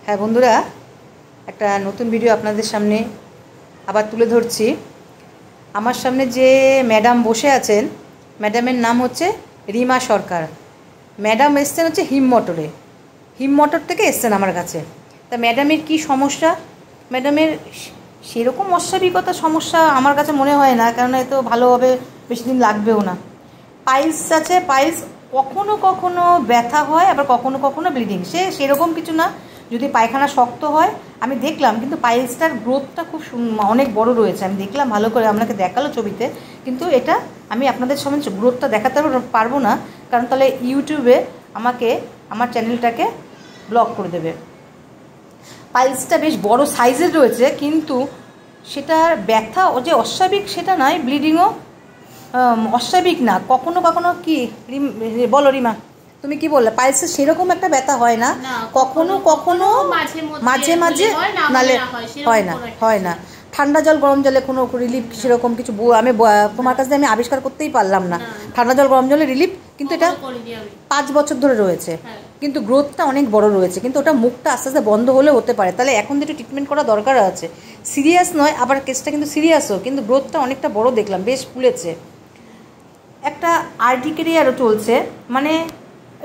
হ্যাঁ বন্ধুরা, একটা নতুন ভিডিও আপনাদের সামনে আবার তুলে ধরছি। আমার সামনে যে ম্যাডাম বসে আছেন, ম্যাডামের নাম হচ্ছে রিমা সরকার। ম্যাডাম এসছেন হচ্ছে হিম মোটর থেকে এসছেন আমার কাছে। তা ম্যাডামের কি সমস্যা? ম্যাডামের সেরকম অস্বাভাবিকতা সমস্যা আমার কাছে মনে হয় না, কারণ এ তো ভালোভাবে বেশি দিন লাগবেও না। পাইলস আছে, পাইলস কখনো কখনো ব্যথা হয়, আবার কখনো কখনো ব্লিডিং। সেরকম কিছু না। যদি পায়খানা শক্ত হয় আমি দেখলাম, কিন্তু পাইলসটার গ্রোথটা খুব অনেক বড় রয়েছে। আমি দেখলাম ভালো করে, আপনাকে দেখালো ছবিতে, কিন্তু এটা আমি আপনাদের সামনে গ্রোথটা দেখাতে পারবো না, কারণ তাহলে ইউটিউবে আমাকে আমার চ্যানেলটাকে ব্লক করে দেবে। পাইলসটা বেশ বড় সাইজের রয়েছে, কিন্তু সেটার ব্যথা যে অস্বাভাবিক সেটা নয়, ব্লিডিংও অস্বাভাবিক না। কখনো কখনো কি বলো রিমা, তুমি কি বললে? পাইলসের সেরকম একটা ব্যথা হয় না, কখনো কখনো মাঝে মাঝে, নালে হয় না। ঠান্ডা জল গরম জলে কোনো রিলিফ সেরকম কিছু আমি তোমার কাছে আমি আবিষ্কার করতেই পারলাম না। ঠান্ডা জল গরম জলে রিলিফ, কিন্তু এটা 5 বছর ধরে রয়েছে, কিন্তু গ্রোথটা অনেক বড় রয়েছে, কিন্তু ওটা মুখটা আস্তে আস্তে বন্ধ হলে হতে পারে। তাহলে এখন যেটা ট্রিটমেন্ট করা দরকার আছে, সিরিয়াস নয়, আবার কেসটা কিন্তু সিরিয়াসও, কিন্তু গ্রোথটা অনেকটা বড় দেখলাম, বেশ ফুলেছে। একটা আর্টিকেরিয়ারও চলছে, মানে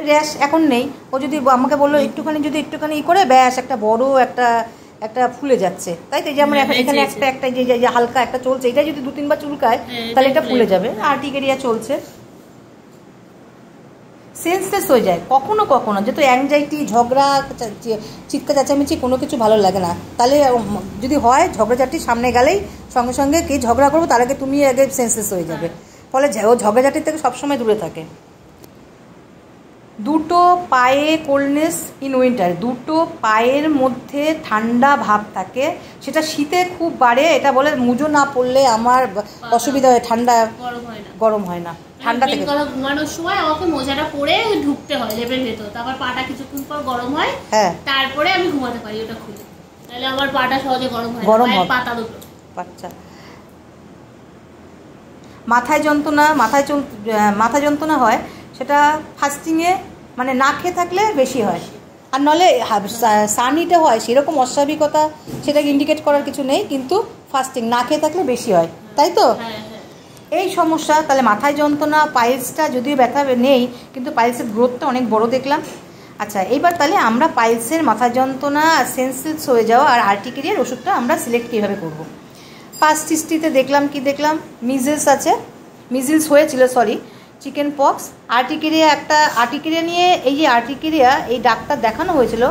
র্যাশ এখন নেই। ও যদি আমাকে বললো একটুখানি করে ব্যাস একটা বড় একটা ফুলে যাচ্ছে, তাই তো? যেমন এখানে একটা যে হালকা একটা চলছে, এটা যদি 2-3 বার চুলকায় তাহলে এটা ফুলে যাবে। আর্টিকেরিয়া চলছে, সেন্সলেস হয়ে যায় কখনো কখনো, যেহেতু অ্যাংজাইটি, ঝগড়া, চিৎকার চেঁচামেচি কোনো কিছু ভালো লাগে না। তাহলে যদি হয় ঝগড়াঝাটি, সামনে গেলেই সঙ্গে সঙ্গে কে ঝগড়া করবো তার আগে তুমি আগে সেন্সলেস হয়ে যাবে। ফলে ও ঝগড়াঝাটির থেকে সবসময় দূরে থাকে। দুটো পায়ে কোল্ডনেস ইন উইন্টার, দুটো পায়ের মধ্যে ঠান্ডা ভাব থাকে, সেটা শীতে খুব বাড়ে। এটা বলে মুজো না পড়লে আমার অসুবিধা হয়, ঠান্ডা গরম হয় না। ঠান্ডা থেকে ঘুমানোর সময় আমাকে মোজাটা পরে ঢুকতে হয় লেপের ভেতর, তারপর পাটা কিছুক্ষণ পর গরম হয়, হ্যাঁ, তারপরে আমি ঘুমাতে পারি ওটা খুলে, তাহলে আমার পাটা সহজে গরম হয়। পাতা দুটো। আচ্ছা, মাথায় যন্ত্রণা হয়, সেটা ফাস্টিংয়ে মানে না খেয়ে থাকলে বেশি হয়, আর নলে সানিটা হয় সেরকম অস্বাভাবিকতা সেটাকে ইন্ডিকেট করার কিছু নেই, কিন্তু ফাস্টিং না খেয়ে থাকলে বেশি হয়, তাই তো? এই সমস্যা। তাহলে মাথায় যন্ত্রণা, পাইলসটা যদিও ব্যথা নেই, কিন্তু পাইলসের গ্রোথটা অনেক বড় দেখলাম। আচ্ছা, এইবার তাহলে আমরা পাইলসের, মাথা যন্ত্রণা, সেন্সলেস হয়ে যাওয়া আর আর্টিকেরিয়ার ওষুধটা আমরা সিলেক্ট কীভাবে করব। ফার্স্ট হিস্ট্রিতে দেখলাম মিজেলস আছে, মিজেলস হয়েছিল, চিকেন পক্স, আর্টিকেরিয়া নিয়ে এই যে আর্টিকেরিয়া, এই ডাক্তার দেখানো হয়েছিল,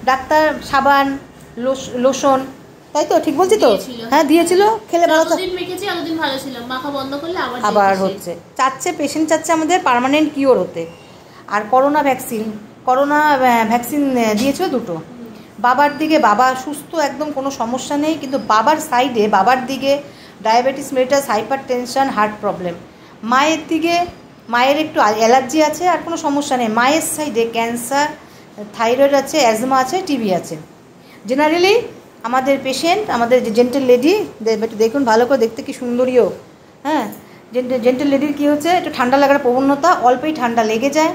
ডাক্তার সাবান, লোশন, তাই তো? ঠিক বলছি তো? হ্যাঁ, দিয়েছিল, খেলে ভালো আবার হচ্ছে। পেশেন্ট চাচ্ছে আমাদের পার্মানেন্ট কিওর হতে। আর করোনা ভ্যাকসিন দিয়েছিল 2টো। বাবার দিকে, বাবা সুস্থ একদম, কোনো সমস্যা নেই, কিন্তু বাবার দিকে diabetes mellitus, hyper tension, heart problem. মায়ের একটু অ্যালার্জি আছে, আর কোনো সমস্যা নেই। মায়ের সাইডে ক্যান্সার, থাইরয়েড আছে, অ্যাজমা আছে, টিবি আছে। জেনারেলি আমাদের পেশেন্ট, আমাদের যে জেন্টেল লেডি, একটু দেখুন ভালো করে, দেখতে কি সুন্দরীও। হ্যাঁ, জেন্টেল লেডির কী হচ্ছে, একটু ঠান্ডা লাগার প্রবণতা, অল্পেই ঠান্ডা লেগে যায়।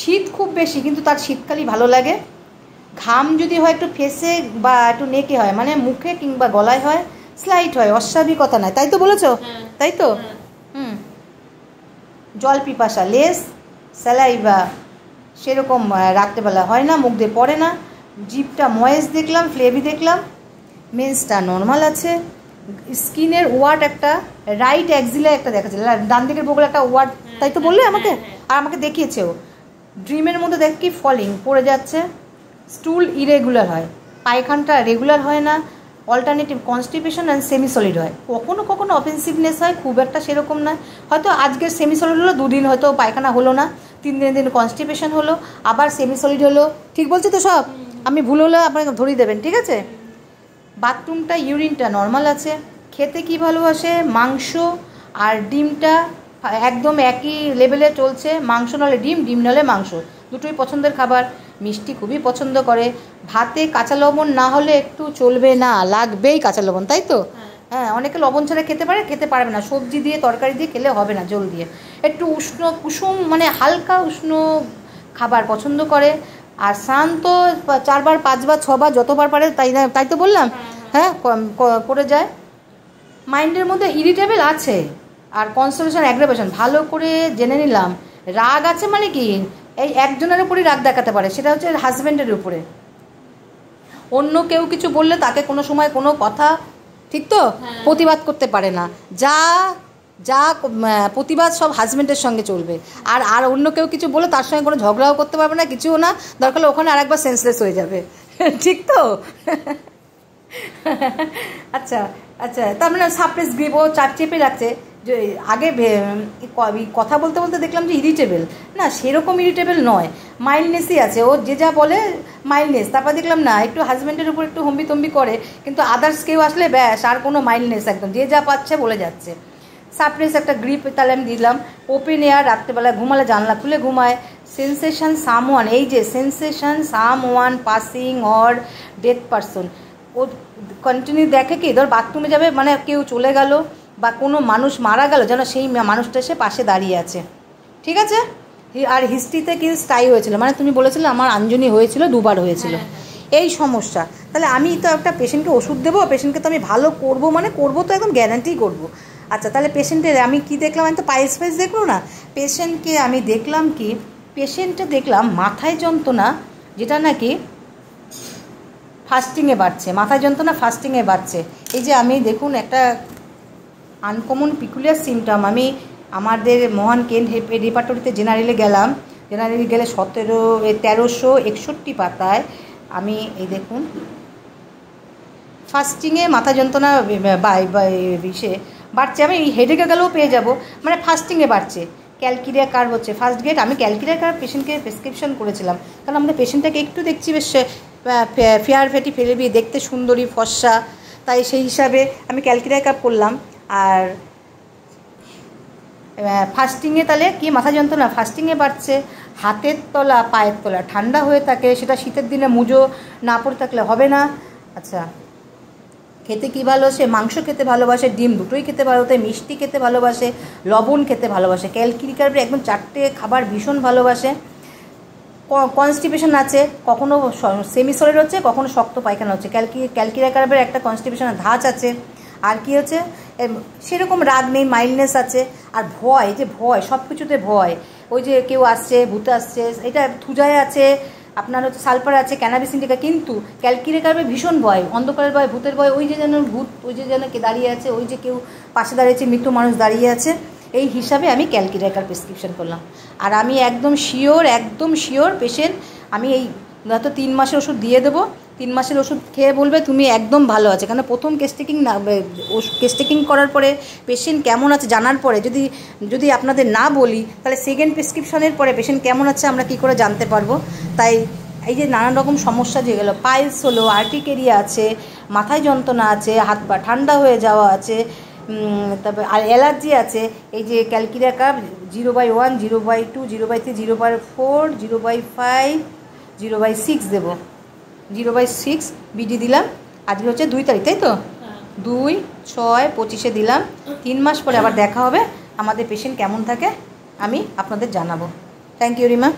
শীত খুব বেশি, কিন্তু তার শীতকালই ভালো লাগে। ঘাম যদি হয় একটু ফেসে বা একটু নেকে হয়, মানে মুখে কিংবা গলায় হয়, স্লাইট হয়, অস্বাভাবিকতা নয়, তাই তো বলেছ? তাই তো? জল পিপাসা, লেস স্যালাইভা সেরকম রাত্রেবেলা হয় না, মুখ দিয়ে পড়ে না। জিভটা ময়েস দেখলাম, ফ্লেভি দেখলাম। মেন্সটা নর্মাল আছে। স্কিনের ওয়ার্ড একটা, রাইট অ্যাক্সিলা একটা দেখাচ্ছে, ডান দিকের বগলে একটা ওয়ার্ড, তাই তো বললে আমাকে? আর আমাকে দেখিয়েছেও, ড্রিমের মধ্যে দেখি ফলিং, পড়ে যাচ্ছে। স্টুল ইরেগুলার হয়, পায়খানটা রেগুলার হয় না। Alternative constipation and semi solid হয়, কখনো কখনো অফেন্সিভনেস হয়, খুব একটা সেরকম নয়। হয়তো আজকের সেমি সলিড হলো, 2 দিন হয়তো পায়খানা হলো না, 3 দিন কনস্টিপেশন হলো, আবার সেমি সলিড হলো। ঠিক বলছি তো সব? আমি ভুল হলে আপনাকে ধরিয়ে দেবেন, ঠিক আছে? বাথরুমটা, ইউরিনটা নর্মাল আছে। খেতে কি ভালোবাসে, মাংস আর ডিমটা একদম একই লেভেলে চলছে। মাংস নাহলে ডিম, ডিম নাহলে মাংস, দুটোই পছন্দের খাবার। মিষ্টি খুবই পছন্দ করে। ভাতে কাঁচা লবণ না হলে একটু চলবে না, লাগবেই কাঁচা লবণ, তাই তো? হ্যাঁ, অনেকে লবণ ছাড়া খেতে পারবে না, সবজি দিয়ে তরকারি দিয়ে খেলে হবে না, জল দিয়ে। একটু কুসুম মানে হালকা উষ্ণ খাবার পছন্দ করে। আর স্নান তো 4 বার 5 বার 6 বার যতবার পারে তাই তো বললাম। হ্যাঁ করে যায়। মাইন্ডের মধ্যে ইরিটেবল আছে আর কনসোলেশন অ্যাগ্রাভেশন ভালো করে জেনে নিলাম। রাগ আছে মানে কি, এই একজনের উপরই রাগ দেখাতে পারে, সেটা হচ্ছে হাজব্যান্ডের উপরে। অন্য কেউ কিছু বললে তাকে কোনো সময় কোনো কথা, ঠিক তো, প্রতিবাদ করতে পারে না। যা যা প্রতিবাদ সব হাজব্যান্ডের সঙ্গে চলবে। আর অন্য কেউ কিছু বলে তার সঙ্গে কোনো ঝগড়াও করতে পারবে না, কিছুও না, দরকার হলে ওখানে আরেকবার সেন্সলেস হয়ে যাবে। ঠিক তো? আচ্ছা আচ্ছা, তার মানে সাপ্রেস গ্রিপ, ও চাপ চেপে রাখছে। যে আগে কথা বলতে বলতে দেখলাম যে ইরিটেবল, না সেরকম ইরিটেবল নয়, মাইল্ডনেসই আছে। ও যে যা বলে মাইল্ডনেস, তারপর দেখলাম না একটু হাজব্যান্ডের উপর একটু হম্বি করে, কিন্তু আদার্স কেউ আসলে ব্যাস আর কোনো মাইল্ডনেস, একদম যে যা পাচ্ছে বলে যাচ্ছে। সাপ্রেস একটা গ্রিপ তাহলে আমি দিলাম। ওপেন এয়ার, রাত্রেবেলায় ঘুমালে জানলা খুলে ঘুমায়। সেন্সেশন সামওয়ান, এই যে sensation someone passing or death person, ও কন্টিনিউ দেখে কি, ধর বাথরুমে যাবে মানে কেউ চলে গেল বা কোনো মানুষ মারা গেল, যেন সেই মানুষটা এসে পাশে দাঁড়িয়ে আছে। ঠিক আছে? আর হিস্ট্রিতে কি স্থায়ী হয়েছিল, মানে তুমি বলেছিলে আমার আঞ্জনি হয়েছিল, 2 বার হয়েছিল, এই সমস্যা। তাহলে আমি তো একটা পেশেন্টকে ওষুধ দেবো, পেশেন্টকে তো আমি ভালো করবো, মানে করবো তো একদম গ্যারান্টি করবো। আচ্ছা, তাহলে পেশেন্টের আমি কি দেখলাম, আমি তো পায়েস ফাইস দেখলো না, পেশেন্টকে আমি দেখলাম কি, পেশেন্টে দেখলাম মাথায় যন্ত্রণা, যেটা নাকি ফাস্টিংয়ে বাড়ছে, মাথায় যন্ত্রণা ফাস্টিংয়ে বাড়ছে। এই যে আমি দেখুন একটা আনকমন পিকুলিয়ার সিমটম, আমি আমাদের মহান কেন রেপার্টরিতে জেনারেলে গেলাম, জেনারেলে গেলে 1361 পাতায় আমি এই দেখুন ফাস্টিংয়ে মাথা যন্ত্রণা বিষে বাড়ছে, আমি হেডেকে গেলেও পেয়ে যাব, মানে ফাস্টিংয়ে বাড়ছে। ক্যালকিরিয়া কার্ভ হচ্ছে ফার্স্ট গেট, আমি ক্যালকিরিয়া কার্ভ পেশেন্টকে প্রেসক্রিপশন করেছিলাম, কারণ আমাদের পেশেন্টটাকে একটু দেখছি বেশ ফেয়ার ফেটি ফেলেবি, দেখতে সুন্দরী ফর্সা, তাই সেই হিসাবে আমি ক্যালকিরিয়া কার্ভ করলাম। আর ফাস্টিংয়ে তাহলে কি মাথা যন্ত্রণা ফাস্টিংয়ে বাড়ছে, হাতের তলা পায়ের তলা ঠান্ডা হয়ে থাকে, সেটা শীতের দিনে মুজো না পড়ে থাকলে হবে না। আচ্ছা, খেতে কী ভালোবাসে, মাংস খেতে ভালোবাসে, ডিম দুটোই খেতে ভালোবাসে, মিষ্টি খেতে ভালোবাসে, লবণ খেতে ভালোবাসে, ক্যালকিরি কার্ভে একদম 4টে খাবার ভীষণ ভালোবাসে। কনস্টিপেশন আছে, কখনো সেমি সলিড হচ্ছে, কখনো শক্ত পায়খানা হচ্ছে, ক্যালকিরি কার্ভের একটা কনস্টিপেশনের ধাঁচ আছে। আর কি হচ্ছে, সেরকম রাগ নেই, মাইল্ডনেস আছে। আর ভয়, যে ভয়, সব কিছুতে ভয়, ওই যে কেউ আসছে, ভূত আসছে, এটা থুজায় আছে, আপনার হচ্ছে সালফার আছে, ক্যানাবিস ইন্ডিকা, কিন্তু ক্যালকিরি কার্ভে ভীষণ ভয়, অন্ধকারের ভয়, ভূতের ভয়, ওই যে যেন ভূত, ওই যে যেন কে দাঁড়িয়ে আছে, ওই যে কেউ পাশে দাঁড়িয়েছে, মৃত্যু মানুষ দাঁড়িয়ে আছে, এই হিসাবে আমি ক্যালকিরি কার্ভ প্রেসক্রিপশন করলাম। আর আমি একদম শিওর পেশেন্ট, আমি এই হয়তো 3 মাসের ওষুধ দিয়ে দেবো, 3 মাসের ওষুধ খেয়ে বলবে তুমি একদম ভালো আছে। কারণ প্রথম কেস টেকিং করার পরে পেশেন্ট কেমন আছে জানার পরে যদি আপনাদের না বলি, তাহলে সেকেন্ড প্রেসক্রিপশনের পরে পেশেন্ট কেমন আছে আমরা কি করে জানতে পারবো। তাই এই যে নানান রকম সমস্যা যে গেলো, পাইলস হলো, আর্টিকেরিয়া আছে, মাথায় যন্ত্রণা আছে, হাত পা ঠান্ডা হয়ে যাওয়া আছে, তারপরে আর অ্যালার্জি আছে, এই যে ক্যালকিরিয়া কার্ভ 0/1, 0/2, 0/3, 0/4, 0/5, 0/6 দেবো, 0/6 বিডি দিলাম। আজকে হচ্ছে 2 তারিখ, তাই তো, 2/6/25 দিলাম। 3 মাস পরে আবার দেখা হবে, আমাদের পেশেন্ট কেমন থাকে আমি আপনাদের জানাবো। Thank you Rima.